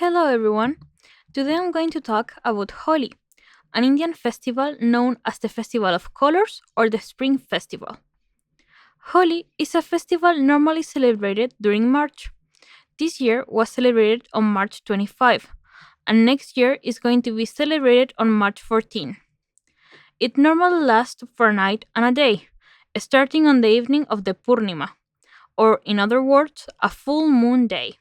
Hello everyone. Today I'm going to talk about Holi, an Indian festival known as the Festival of Colors or the Spring Festival. Holi is a festival normally celebrated during March. This year was celebrated on March 25, and next year is going to be celebrated on March 14. It normally lasts for a night and a day, starting on the evening of the Purnima, or in other words, a full moon day.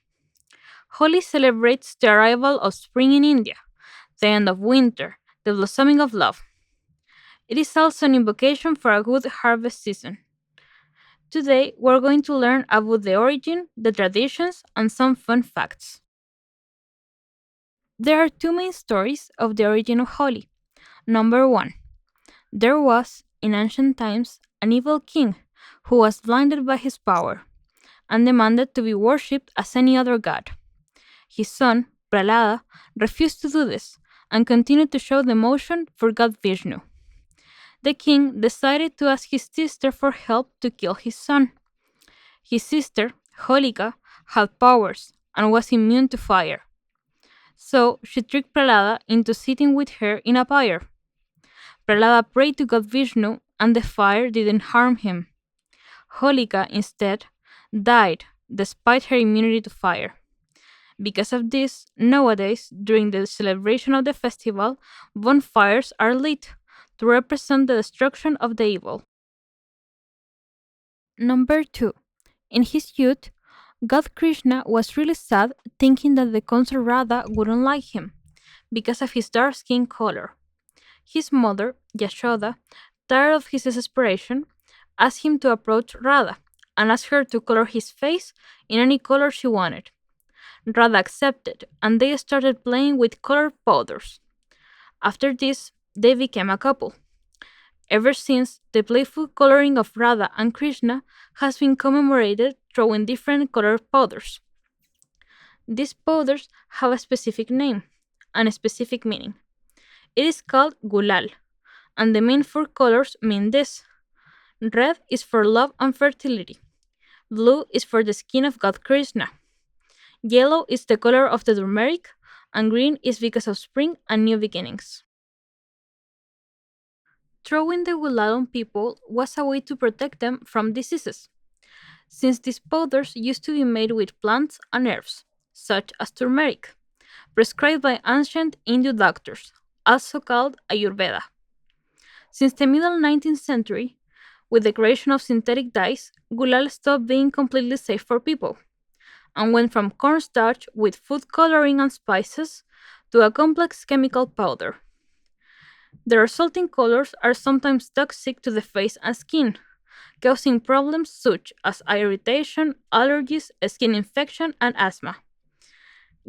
Holi celebrates the arrival of spring in India, the end of winter, the blossoming of love. It is also an invocation for a good harvest season. Today, we're going to learn about the origin, the traditions, and some fun facts. There are two main stories of the origin of Holi. Number one, there was, in ancient times, an evil king who was blinded by his power and demanded to be worshipped as any other god. His son, Prahlada, refused to do this and continued to show devotion for God Vishnu. The king decided to ask his sister for help to kill his son. His sister, Holika, had powers and was immune to fire. So she tricked Prahlada into sitting with her in a pyre. Prahlada prayed to God Vishnu and the fire didn't harm him. Holika, instead, died despite her immunity to fire. Because of this, nowadays, during the celebration of the festival, bonfires are lit to represent the destruction of the evil. Number 2. In his youth, God Krishna was really sad thinking that the consort Radha wouldn't like him because of his dark skin color. His mother, Yashoda, tired of his desperation, asked him to approach Radha and asked her to color his face in any color she wanted. Radha accepted, and they started playing with colored powders. After this, they became a couple. Ever since, the playful coloring of Radha and Krishna has been commemorated throwing different colored powders. These powders have a specific name and a specific meaning. It is called gulal, and the main four colors mean this. Red is for love and fertility. Blue is for the skin of God Krishna. Yellow is the color of the turmeric, and green is because of spring and new beginnings. Throwing the gulal on people was a way to protect them from diseases, since these powders used to be made with plants and herbs, such as turmeric, prescribed by ancient Hindu doctors, also called Ayurveda. Since the middle 19th century, with the creation of synthetic dyes, gulal stopped being completely safe for people and went from cornstarch with food coloring and spices to a complex chemical powder. The resulting colors are sometimes toxic to the face and skin, causing problems such as eye irritation, allergies, skin infection, and asthma.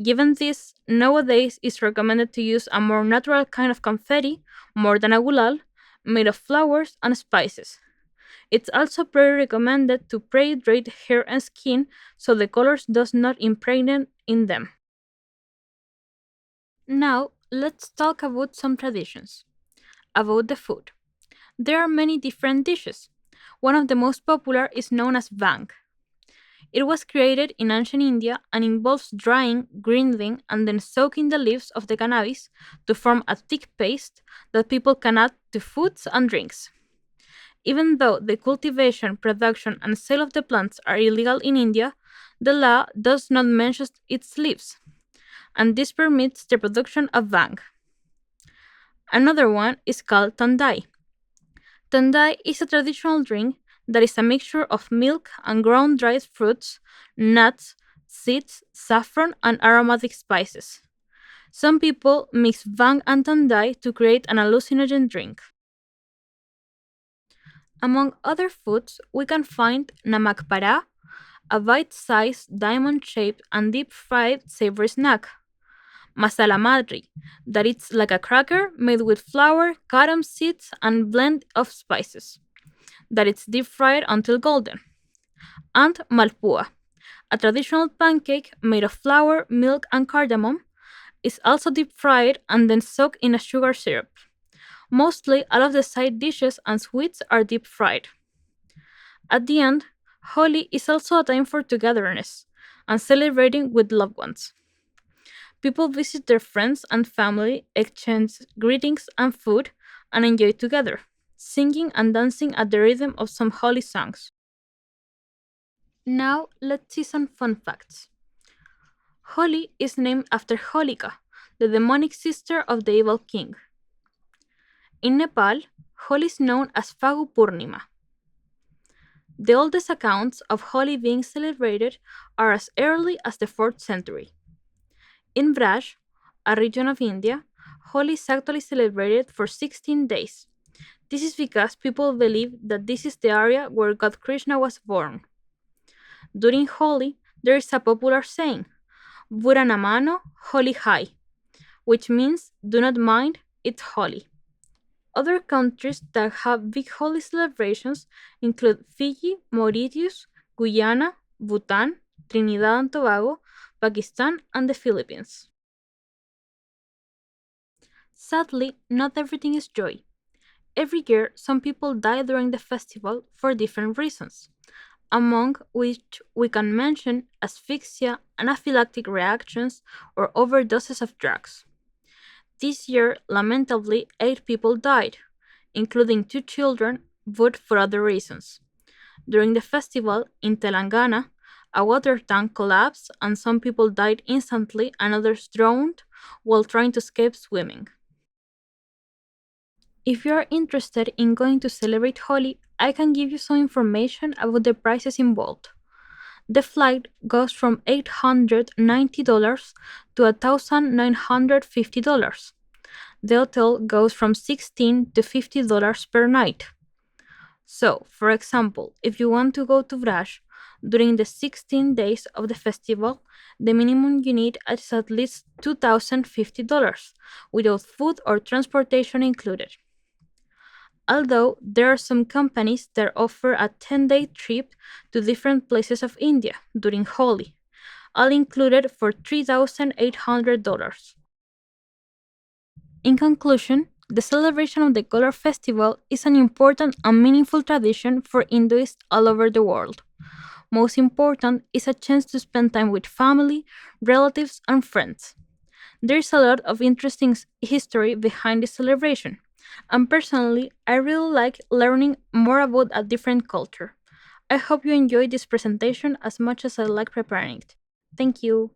Given this, nowadays it's recommended to use a more natural kind of confetti, more than a gulal, made of flowers and spices. It's also very recommended to pre-hydrate hair and skin so the colors does not impregnate in them. Now, let's talk about some traditions. About the food. There are many different dishes. One of the most popular is known as bhang. It was created in ancient India and involves drying, grinding, and then soaking the leaves of the cannabis to form a thick paste that people can add to foods and drinks. Even though the cultivation, production, and sale of the plants are illegal in India, the law does not mention its leaves, and this permits the production of bhang. Another one is called tandai. Tandai is a traditional drink that is a mixture of milk and ground dried fruits, nuts, seeds, saffron, and aromatic spices. Some people mix bhang and tandai to create an hallucinogen drink. Among other foods, we can find namak para, a bite-sized, diamond-shaped and deep-fried savory snack. Masala madri, that it's like a cracker made with flour, cotton seeds, and blend of spices, that it's deep-fried until golden. And malpua, a traditional pancake made of flour, milk, and cardamom, is also deep-fried and then soaked in a sugar syrup. Mostly, all of the side dishes and sweets are deep-fried. At the end, Holi is also a time for togetherness and celebrating with loved ones. People visit their friends and family, exchange greetings and food, and enjoy together, singing and dancing at the rhythm of some holy songs. Now, let's see some fun facts. Holi is named after Holika, the demonic sister of the evil king. In Nepal, Holi is known as Phagu Purnima. The oldest accounts of Holi being celebrated are as early as the 4th century. In Braj, a region of India, Holi is actually celebrated for 16 days. This is because people believe that this is the area where God Krishna was born. During Holi, there is a popular saying, Burana mano, Holi hai, which means do not mind, it's holy. Other countries that have big holy celebrations include Fiji, Mauritius, Guyana, Bhutan, Trinidad and Tobago, Pakistan, and the Philippines. Sadly, not everything is joy. Every year, some people die during the festival for different reasons, among which we can mention asphyxia, anaphylactic reactions, or overdoses of drugs. This year, lamentably, 8 people died, including 2 children, but for other reasons. During the festival in Telangana, a water tank collapsed and some people died instantly and others drowned while trying to escape swimming. If you are interested in going to celebrate Holi, I can give you some information about the prices involved. The flight goes from $890 to $1,950. The hotel goes from $16 to $50 per night. So, for example, if you want to go to Vraj during the 16 days of the festival, the minimum you need is at least $2,050 without food or transportation included. Although there are some companies that offer a 10-day trip to different places of India during Holi, all included for $3,800. In conclusion, the celebration of the Color Festival is an important and meaningful tradition for Hinduists all over the world. Most important is a chance to spend time with family, relatives, and friends. There is a lot of interesting history behind this celebration, and personally, I really like learning more about a different culture. I hope you enjoyed this presentation as much as I like preparing it. Thank you.